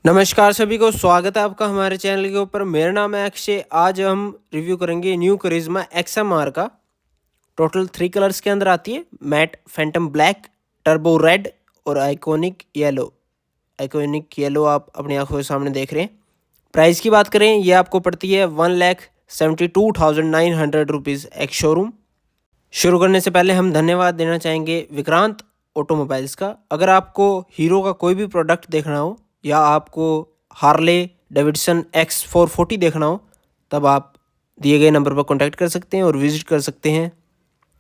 नमस्कार सभी को स्वागत है आपका हमारे चैनल के ऊपर। मेरा नाम है अक्षय। आज हम रिव्यू करेंगे न्यू करिश्मा XMR का। टोटल 3 कलर्स के अंदर आती है, matte, phantom black, turbo red और आइकॉनिक येलो। आइकॉनिक येलो आप अपनी आंखों के सामने देख रहे हैं। प्राइस की बात करें, ये आपको पड़ती है 1,72,900 रुपीज़ एक्स शोरूम। शुरू करने से पहले हम धन्यवाद देना चाहेंगे विक्रांत ऑटोमोबाइल्स का। अगर आपको हीरो का कोई भी प्रोडक्ट देखना हो या आपको हार्ले डेविडसन X440 देखना हो, तब आप दिए गए नंबर पर कॉन्टैक्ट कर सकते हैं और विज़िट कर सकते हैं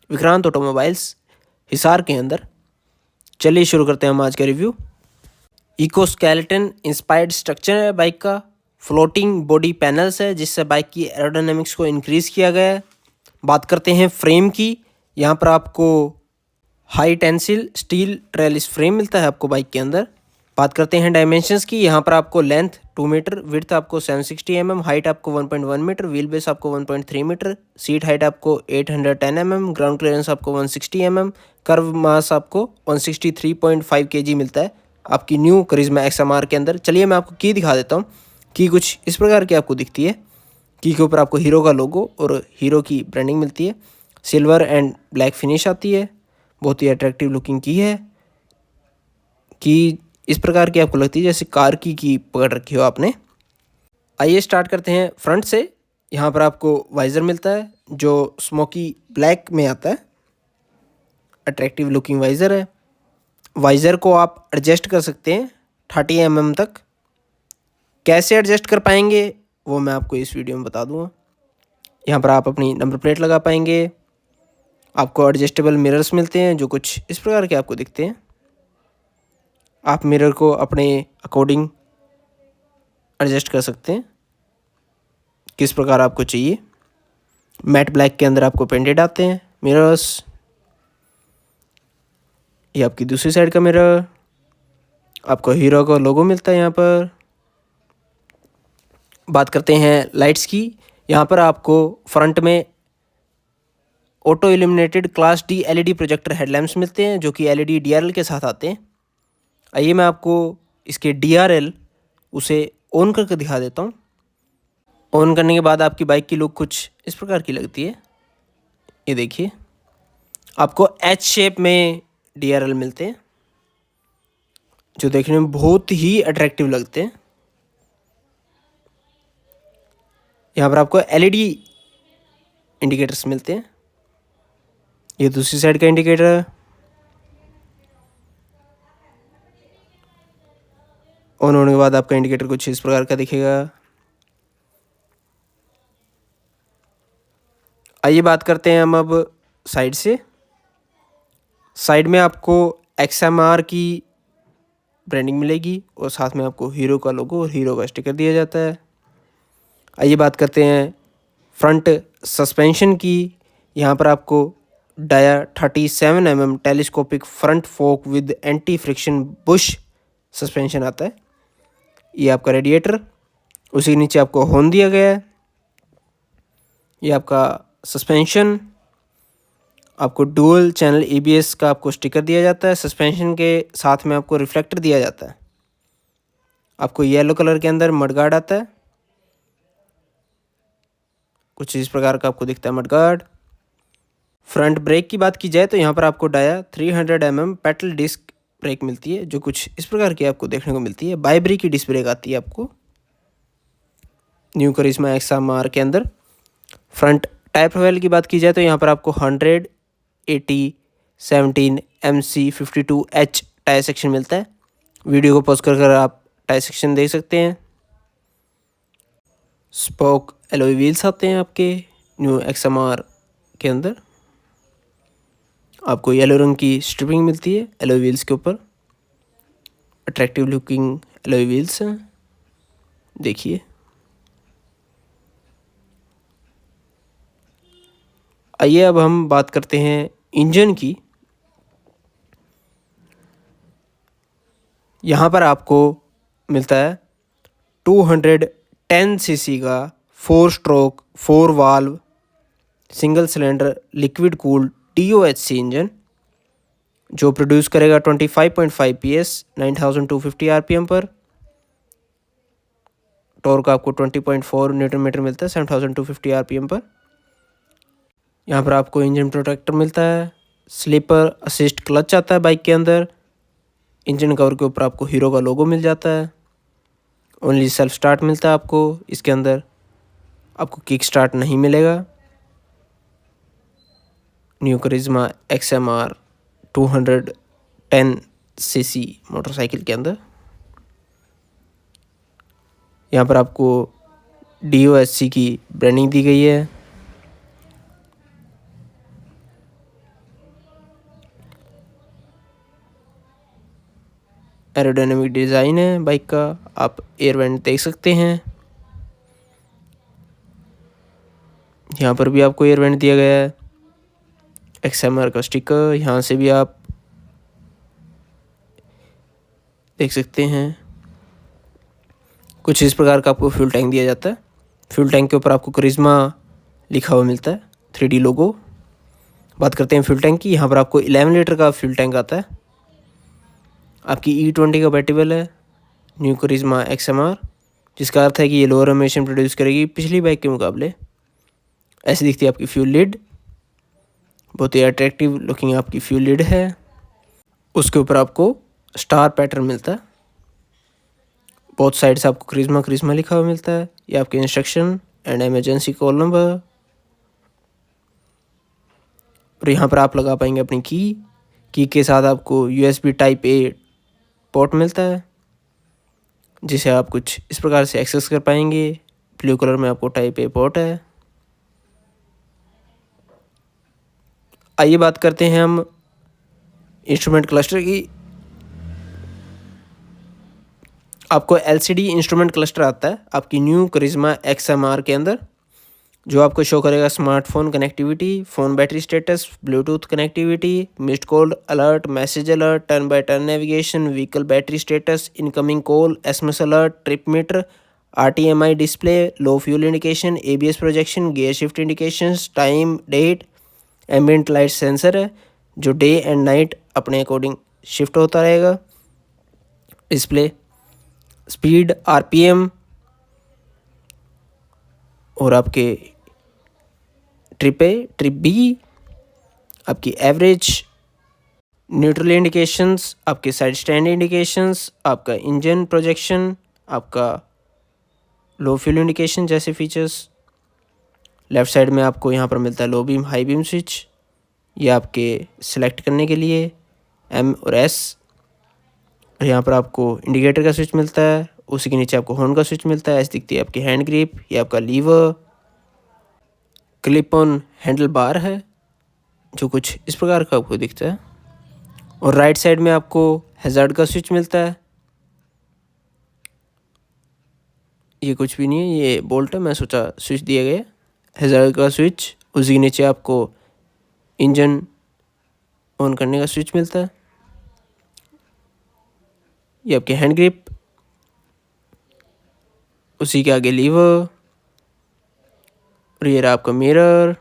विक्रांत ऑटोमोबाइल्स, हिसार के अंदर। चलिए शुरू करते हैं हम आज का review. Eco skeleton inspired structure है बाइक का। फ्लोटिंग बॉडी पैनल्स है जिससे बाइक की एरोडायनेमिक्स को इंक्रीज़ किया गया है। बात करते हैं फ्रेम की। यहाँ पर आपको high tensile steel trellis frame मिलता है आपको बाइक के अंदर। बात करते हैं डायमेंशंस की। यहाँ पर आपको लेंथ 2 मीटर, विड्थ आपको 760 mm, हाइट आपको 1.1 मीटर, व्हील बेस आपको 1.3 मीटर, सीट हाइट आपको 810 mm, ग्राउंड क्लियरेंस आपको 160 mm, कर्व मास आपको 163.5 kg मिलता है आपकी न्यू करिश्मा XMR के अंदर। चलिए मैं आपको की दिखा देता हूँ। की कुछ इस प्रकार की आपको दिखती है। की के ऊपर आपको हीरो का लोगो और हीरो की ब्रांडिंग मिलती है। सिल्वर एंड ब्लैक फिनिश आती है। बहुत ही अट्रैक्टिव लुकिंग की है। की इस प्रकार की आपको लगती है जैसे कार की पकड़ रखी हो आपने। आइए स्टार्ट करते हैं फ्रंट से। यहाँ पर आपको वाइज़र मिलता है जो स्मोकी ब्लैक में आता है। अट्रैक्टिव लुकिंग वाइज़र है। वाइज़र को आप एडजस्ट कर सकते हैं 30 mm तक। कैसे एडजस्ट कर पाएंगे वो मैं आपको इस वीडियो में बता दूँगा। यहाँ पर आप अपनी नंबर प्लेट लगा पाएंगे। आपको एडजस्टेबल मिरर्स मिलते हैं जो कुछ इस प्रकार के आपको दिखते हैं। आप मिरर को अपने अकॉर्डिंग एडजस्ट कर सकते हैं किस प्रकार आपको चाहिए। मैट ब्लैक के अंदर आपको पेंटेड आते हैं मिरर्स। ये आपकी दूसरी साइड का मिरर। आपको हीरो का लोगो मिलता है यहाँ पर। बात करते हैं लाइट्स की। यहाँ पर आपको फ्रंट में auto illuminated class D LED projector headlamps मिलते हैं जो कि LED DRL के साथ आते हैं। आइए मैं आपको इसके DRL उसे ऑन करके दिखा देता हूँ। ऑन करने के बाद आपकी बाइक की लुक कुछ इस प्रकार की लगती है। ये देखिए, आपको H शेप में DRL मिलते हैं जो देखने में बहुत ही अट्रैक्टिव लगते हैं। यहाँ पर आपको LED इंडिकेटर्स मिलते हैं। ये दूसरी साइड का इंडिकेटर है। ऑन होने के बाद आपका इंडिकेटर कुछ इस प्रकार का दिखेगा। आइए बात करते हैं हम अब साइड से। साइड में आपको XMR की ब्रांडिंग मिलेगी और साथ में आपको हीरो का लोगो और हीरो का स्टिकर दिया जाता है। आइए बात करते हैं फ्रंट सस्पेंशन की। यहाँ पर आपको dia 37 mm telescopic front fork with anti friction bush suspension आता है। ये आपका रेडिएटर, उसी के नीचे आपको हॉर्न दिया गया है। ये आपका सस्पेंशन, आपको डुअल चैनल ABS का आपको स्टिकर दिया जाता है। सस्पेंशन के साथ में आपको रिफ्लेक्टर दिया जाता है। आपको येलो कलर के अंदर मडगार्ड आता है। कुछ इस प्रकार का आपको दिखता है मडगार्ड। फ्रंट ब्रेक की बात की जाए तो यहाँ पर आपको dia 300 mm petal disc brake मिलती है जो कुछ इस प्रकार की आपको देखने को मिलती है। बाइब्री की डिस्क ब्रेक आती है आपको न्यू करिश्मा XMR के अंदर। फ्रंट टायर प्रोफाइल की बात की जाए तो यहाँ पर आपको 100, 80, 17, MC 52H टायर सेक्शन मिलता है। वीडियो को पॉज कर आप टायर सेक्शन देख सकते हैं। स्पोक एलॉय व्हील्स आते हैं आपके न्यू XMR के अंदर। आपको येलो रंग की स्ट्रिपिंग मिलती है एलॉय व्हील्स के ऊपर। अट्रैक्टिव लुकिंग एलॉय व्हील्स हैं, देखिए। आइए अब हम बात करते हैं इंजन की। यहाँ पर आपको मिलता है 210 cc का 4 stroke 4 valve single cylinder liquid cooled TOHC engine जो प्रोड्यूस करेगा 25.5 PS 9250 RPM पर। टॉर्क आपको 20.4 न्यूटन मीटर मिलता है 7250 आरपीएम पर। यहाँ पर आपको इंजन प्रोटेक्टर मिलता है, स्लीपर असिस्ट क्लच आता है बाइक के अंदर, इंजन कवर के ऊपर आपको हीरो का लोगो मिल जाता है, ओनली सेल्फ स्टार्ट मिलता है आपको इसके अंदर, आपको किक स्टार्ट नहीं मिलेगा। New Karizma XMR 210 CC motorcycle के अंदर। यहाँ पर आपको DOSC की ब्रांडिंग दी गई है। एरोडायनेमिक डिज़ाइन है बाइक का, आप एयर वेंट देख सकते हैं। यहाँ पर भी आपको एयर वेंट दिया गया है, XMR का स्टिकर यहाँ से भी आप देख सकते हैं। कुछ इस प्रकार का आपको फ्यूल टैंक दिया जाता है। फ्यूल टैंक के ऊपर आपको करिश्मा लिखा हुआ मिलता है, 3D लोगो। बात करते हैं फ्यूल टैंक की। यहाँ पर आपको 11 लीटर का फ्यूल टैंक आता है, आपकी E20 कंपैटिबल है न्यू करिश्मा XMR, जिसका अर्थ है कि ये लोअर एमिशन प्रोड्यूस करेगी पिछली बाइक के मुकाबले। ऐसी दिखती है आपकी फ्यूल लिड, बहुत ही अट्रैक्टिव लुकिंग आपकी फ्यूल लिड है। उसके ऊपर आपको स्टार पैटर्न मिलता है, बोथ साइड से आपको करिश्मा लिखा हुआ मिलता है। ये आपके instruction and emergency call number. और यहाँ पर आप लगा पाएंगे अपनी की के साथ आपको USB टाइप A पोर्ट मिलता है, जिसे आप कुछ इस प्रकार से एक्सेस कर पाएंगे। ब्लू कलर में आपको टाइप A पोर्ट है। आइए बात करते हैं हम इंस्ट्रूमेंट क्लस्टर की। आपको LCD इंस्ट्रूमेंट क्लस्टर आता है आपकी न्यू करिश्मा XMR के अंदर, जो आपको शो करेगा smartphone connectivity, phone battery status, Bluetooth connectivity, missed call alert, message alert, turn by turn navigation, vehicle battery status, incoming call, SMS alert, trip meter, RTMI display, low fuel indication, ABS projection, gear shift indications, time, date, ambient light sensor है जो day and night अपने according shift होता रहेगा। Display, speed, RPM और आपके trip A, trip B, आपकी average, neutral indications, आपके side stand indications, आपका इंजन प्रोजेक्शन, आपका लो फ्यूल इंडिकेशन जैसे फीचर्स। लेफ़्ट साइड में आपको यहाँ पर मिलता है low beam high beam switch, ये आपके सिलेक्ट करने के लिए M और S। और यहाँ पर आपको इंडिकेटर का स्विच मिलता है, उसी के नीचे आपको हॉर्न का स्विच मिलता है। ऐसी दिखती है आपकी हैंड ग्रिप, ये आपका lever, clip on handle bar है जो कुछ इस प्रकार का आपको दिखता है। और राइट साइड में आपको हैज़ार्ड का स्विच मिलता है, ये कुछ भी नहीं है, ये बोल्ट है, मैं सोचा स्विच दिया गया। हैज़ार्ड का स्विच, उसी के नीचे आपको इंजन ऑन करने का स्विच मिलता है। ये आपके हैंड ग्रिप, उसी के आगे लीवर, और ये रहा आपका मिरर,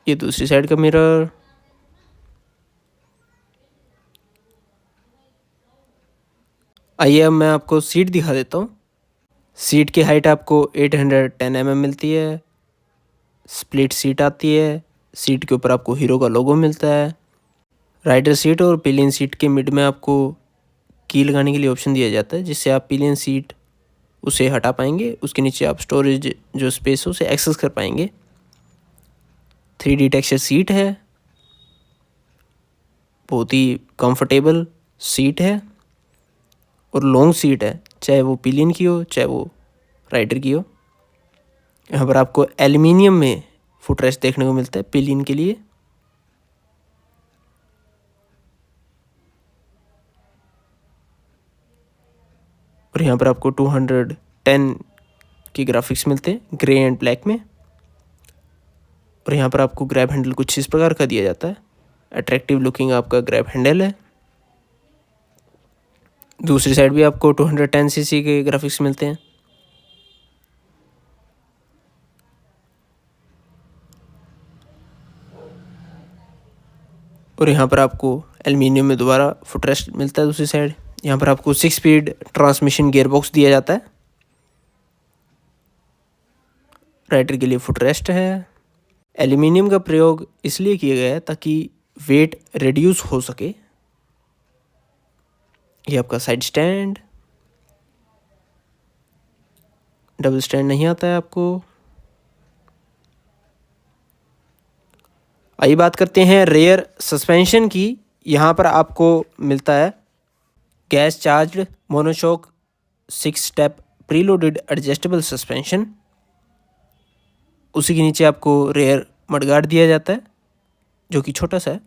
ये दूसरी साइड का मिरर। आइए अब मैं आपको सीट दिखा देता हूँ। सीट की हाइट आपको 810 mm मिलती है, स्प्लिट सीट आती है। सीट के ऊपर आपको हीरो का लोगो मिलता है। राइडर सीट और पिलियन सीट के मिड में आपको की लगाने के लिए ऑप्शन दिया जाता है, जिससे आप पिलियन सीट उसे हटा पाएंगे, उसके नीचे आप स्टोरेज जो स्पेस है उसे एक्सेस कर पाएंगे। 3D टेक्सचर सीट है, बहुत ही कंफर्टेबल सीट है और लॉन्ग सीट है, चाहे वो पिलियन की हो चाहे वो राइडर की हो। यहाँ पर आपको एल्युमिनियम में फुटरेस्ट देखने को मिलता है पिलियन के लिए। और यहाँ पर आपको 210 के ग्राफिक्स मिलते हैं ग्रे एंड ब्लैक में। और यहाँ पर आपको ग्रैब हैंडल कुछ इस प्रकार का दिया जाता है, अट्रैक्टिव लुकिंग आपका ग्रैब हैंडल है। दूसरी साइड भी आपको 210 सीसी के ग्राफिक्स मिलते हैं। और यहाँ पर आपको एल्युमिनियम में दोबारा फुटरेस्ट मिलता है दूसरी साइड। यहाँ पर आपको 6 स्पीड ट्रांसमिशन गियरबॉक्स दिया जाता है। राइडर के लिए फुट रेस्ट है। एल्यूमिनियम का प्रयोग इसलिए किया गया है ताकि वेट रिड्यूस हो सके। ये आपका साइड स्टैंड, डबल स्टैंड नहीं आता है आपको। आइए बात करते हैं रेयर सस्पेंशन की। यहाँ पर आपको मिलता है gas charged monoshock 6 step preloaded adjustable suspension. उसी के नीचे आपको रेयर मडगार्ड दिया जाता है जो कि छोटा सा है।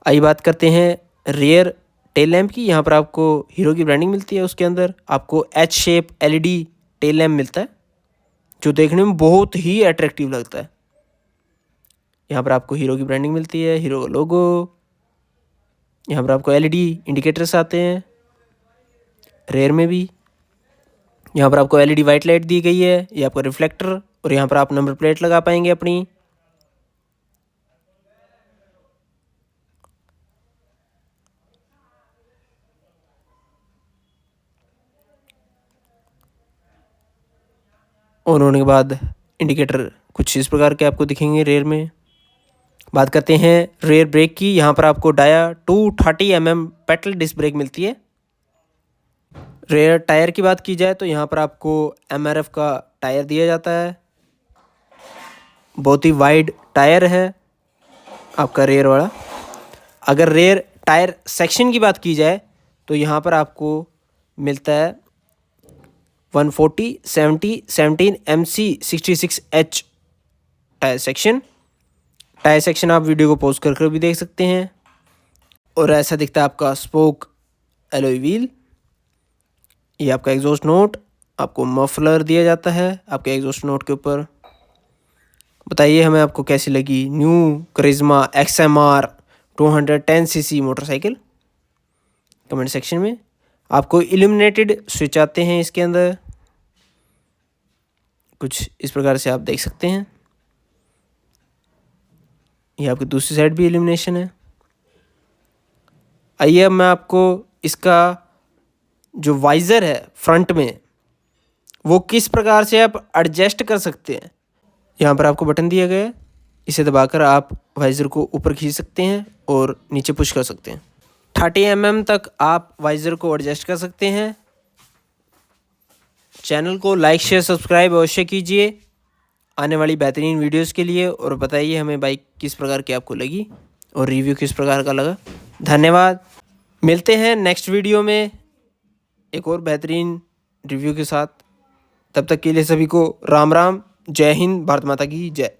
आइए बात करते हैं रेयर टेल लैम्प की। यहाँ पर आपको हीरो की ब्रांडिंग मिलती है। उसके अंदर आपको H shape LED tail lamp मिलता है जो देखने में बहुत ही अट्रैक्टिव लगता है। यहाँ पर आपको हीरो की ब्रांडिंग मिलती है, हीरो का लोगो। यहाँ पर आपको एलईडी इंडिकेटर्स आते हैं रेयर में भी। यहाँ पर आपको एलईडी वाइट लाइट दी गई है, ये आपका रिफ्लेक्टर, और यहाँ पर आप नंबर प्लेट लगा पाएंगे अपनी। ऑन होने के बाद इंडिकेटर कुछ इस प्रकार के आपको दिखेंगे रेयर में। बात करते हैं रेयर ब्रेक की। यहाँ पर आपको dia 230 mm petal disc brake मिलती है। रेयर टायर की बात की जाए तो यहाँ पर आपको MRF का टायर दिया जाता है। बहुत ही वाइड टायर है आपका रेयर वाला। अगर रेयर टायर सेक्शन की बात की जाए तो यहाँ पर आपको मिलता है 140, 70, 17 MC 66H tyre section. Tyre section आप वीडियो को पॉज कर भी देख सकते हैं। और ऐसा दिखता है आपका स्पोक एलॉय व्हील। ये आपका एग्जॉस्ट नोट, आपको मफलर दिया जाता है आपके एग्जॉस्ट नोट के ऊपर। बताइए हमें आपको कैसी लगी new Karizma XMR 210cc motorcycle, comment section में। आपको इल्यूमिनेटेड स्विच आते हैं इसके अंदर, कुछ इस प्रकार से आप देख सकते हैं। ये आपकी दूसरी साइड भी इल्यूमिनेशन है। आइए अब मैं आपको इसका जो वाइज़र है फ्रंट में वो किस प्रकार से आप एडजस्ट कर सकते हैं। यहाँ पर आपको बटन दिया गया है, इसे दबाकर आप वाइज़र को ऊपर खींच सकते हैं और नीचे पुश कर सकते हैं। 30 mm तक आप वाइज़र को एडजस्ट कर सकते हैं। चैनल को लाइक शेयर सब्सक्राइब अवश्य कीजिए आने वाली बेहतरीन वीडियोस के लिए, और बताइए हमें बाइक किस प्रकार की आपको लगी और रिव्यू किस प्रकार का लगा। धन्यवाद। मिलते हैं नेक्स्ट वीडियो में एक और बेहतरीन रिव्यू के साथ। तब तक के लिए सभी को राम राम। जय हिंद, भारत माता की जय।